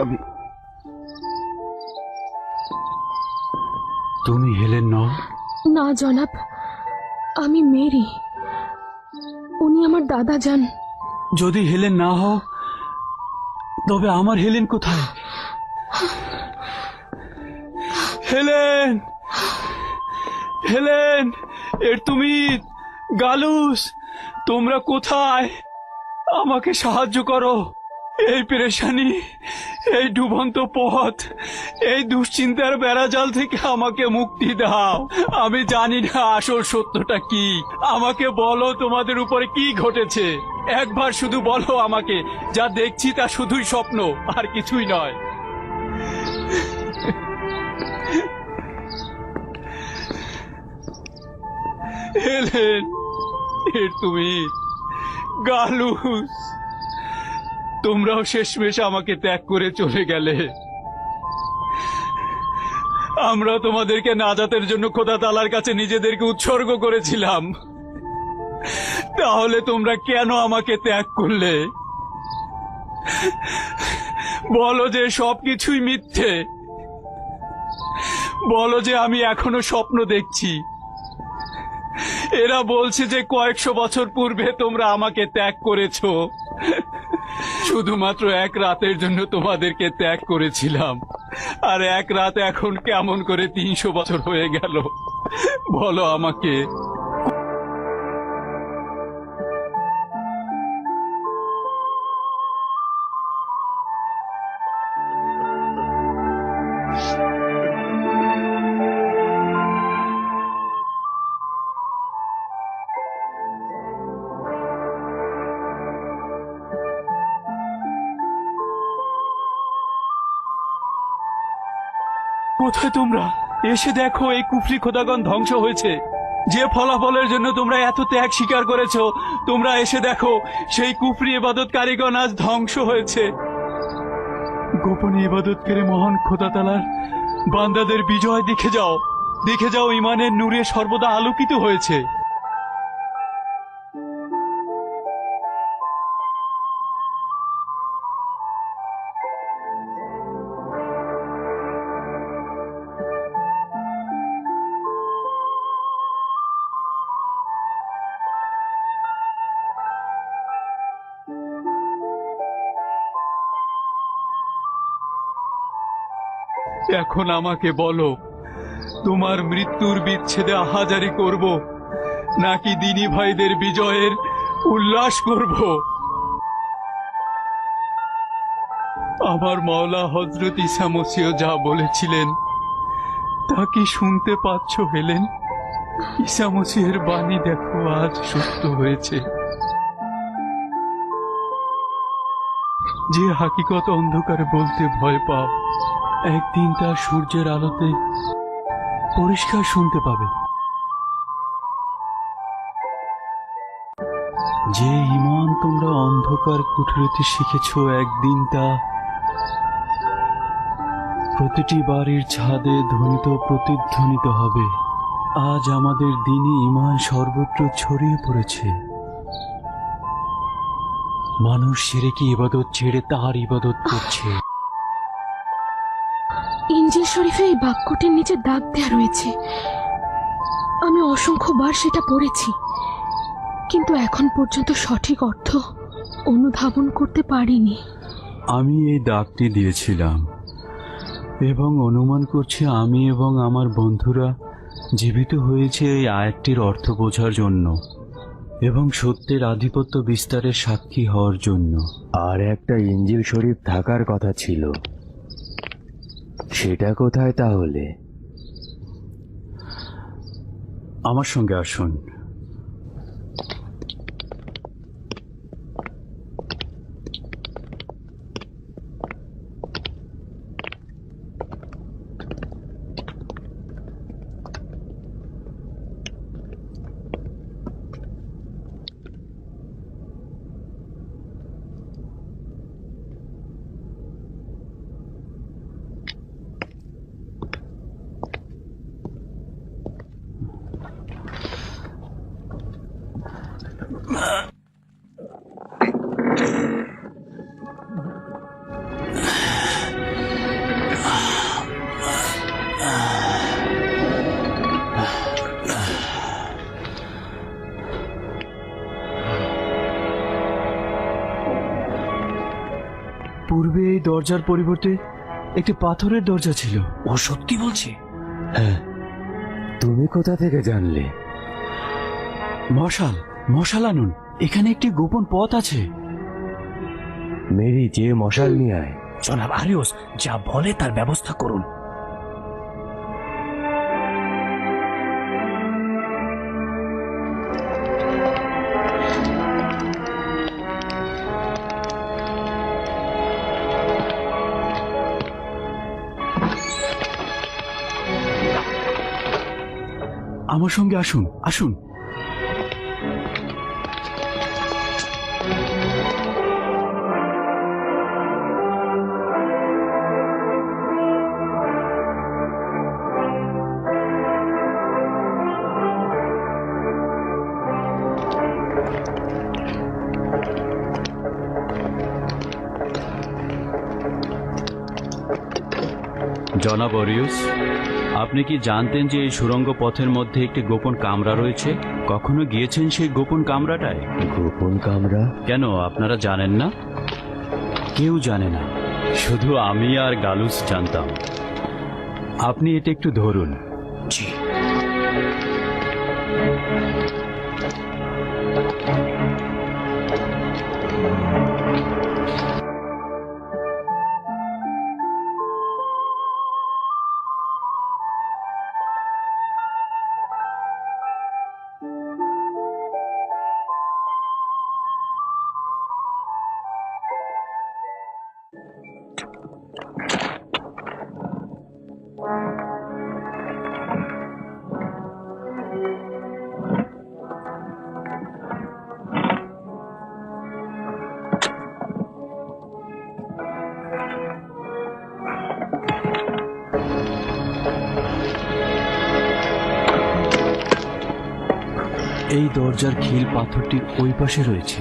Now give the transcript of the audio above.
আমি তুমি হেলেন নও? না জনাব, আমি মেরি। উনি আমার দাদা যান। যদি হেলেন না হও তবে আমার হেলেন কোথায়? হেলেন, হেলেন, এর তুমি, গালুস, তোমরা কোথায়? আমাকে সাহায্য করো। এই পেরেশানি, এই ডুবন্ত পথ, এই দুশ্চিন্তার বেড়াজাল থেকে আমাকে মুক্তি দাও। আমি জানি না আসল সত্যটা কি। আমাকে বলো তোমাদের উপরে কি ঘটেছে। একবার শুধু বলো আমাকে। যা দেখছি তা শুধুই স্বপ্ন, আর কিছুই নয়। হেলেন, এর তুমি, গালুস, তোমরাও শেষমেশ আমাকে ত্যাগ করে চলে গেলে। আমরা তোমাদেরকে নাজাতের জন্য খোদা তাআলার কাছে নিজেদেরকে উৎসর্গ করেছিলাম। তাহলে তোমরা কেন আমাকে ত্যাগ করলে? বলো যে সবকিছুই মিথ্যে। বলো যে আমি এখনো স্বপ্ন দেখছি। এরা বলছে যে কয়েকশো বছর পূর্বে তোমরা আমাকে ত্যাগ করেছো। শুধুমাত্র এক রাতের জন্য তোমাদেরকে ত্যাগ করেছিলাম, আর এক রাত এখন কেমন করে 300 বছর হয়ে গেল। বলো আমাকে। কোথায় তোমরা? এসে দেখো, এই কুফরি খোদাগণ ধ্বংস হয়েছে। যে ফলাফলের জন্য তোমরা এত ত্যাগ স্বীকার করেছো, তোমরা এসে দেখো সেই কুফরি ইবাদতকারীগণ আজ ধ্বংস হয়েছে। গোপনে ইবাদতকারী মহান খোদা তাআলার বান্দাদের বিজয় দেখে যাও। দেখে যাও, ইমানের নূরে সর্বদা আলোকিত হয়েছে। এখন আমাকে বলো, তোমার মৃত্যুর বিচ্ছেদে আহাজারি করব, নাকি দিনী ভাইদের বিজয়ের উল্লাস করব? আমার মাওলা হযরত ঈসা মসীহ যা বলেছিলেন তা কি শুনতে পাচ্ছ হেলেন? ঈসা মসীহের বাণী দেখো আজ সত্য হয়েছে। যে হাকিকত অন্ধকারে বলতে ভয় পাও, একদিন তা সূর্যের আলোতে পরিষ্কার শুনতে পাবে। যে ঈমান তোমরা অন্ধকার কুঠরিতে শিখেছ, একদিন তা প্রতিটি বাড়ির ছাদে ধ্বনিত প্রতিধ্বনিত হবে। আজ আমাদের দ্বীনি ঈমান সর্বত্র ছড়িয়ে পড়েছে। মানুষ শিরকি ইবাদত ছেড়ে তার ইবাদত করছে। ইনজিল শরীফে এই বাক্যটির নিচে দাগ দেয়া রয়েছে। আমি অসংখ্যবার সেটা পড়েছি, কিন্তু এখন পর্যন্ত সঠিক অর্থ অনুধাবন করতে পারিনি। আমি এই দাগটি দিয়েছিলাম এবং অনুমান করছি আমি এবং আমার বন্ধুরা জীবিত হয়েছে এই আয়াতটির অর্থ বোঝার জন্য এবং সত্যের আধিপত্য বিস্তারের সাক্ষী হওয়ার জন্য। আর একটা ইনজিল শরীফ থাকার কথা ছিল, সেটা কোথায় তাহলে? আমার সঙ্গে আসুন। পূর্বে এই দরজার পরিবর্তে একটি পাথরের দরজা ছিল। ও সত্যি বলছে? হ্যাঁ, তুমি কোথা থেকে জানলে? মশাল, মশাল আনুন, এখানে একটি গোপন পথ আছে। মেরি, যে মশাল নিয়ে আয়। জনাব আরিওস যা বলে তার ব্যবস্থা করুন। আমার সঙ্গে আসুন, আসুন। জনাব অরিউস, আপনি কি জানতেন যে এই সুড়ঙ্গ পথের মধ্যে একটি গোপন কামরা রয়েছে? কখনো গিয়েছেন সেই গোপন কামরাটায়? গোপন কামরা? কেন আপনারা জানেন না? কেউ জানে না, শুধু আমি আর গালুস জানতাম। আপনি এটা একটু ধরুন। জি। এই দরজার খিল পাথরটির ওই পাশে রয়েছে।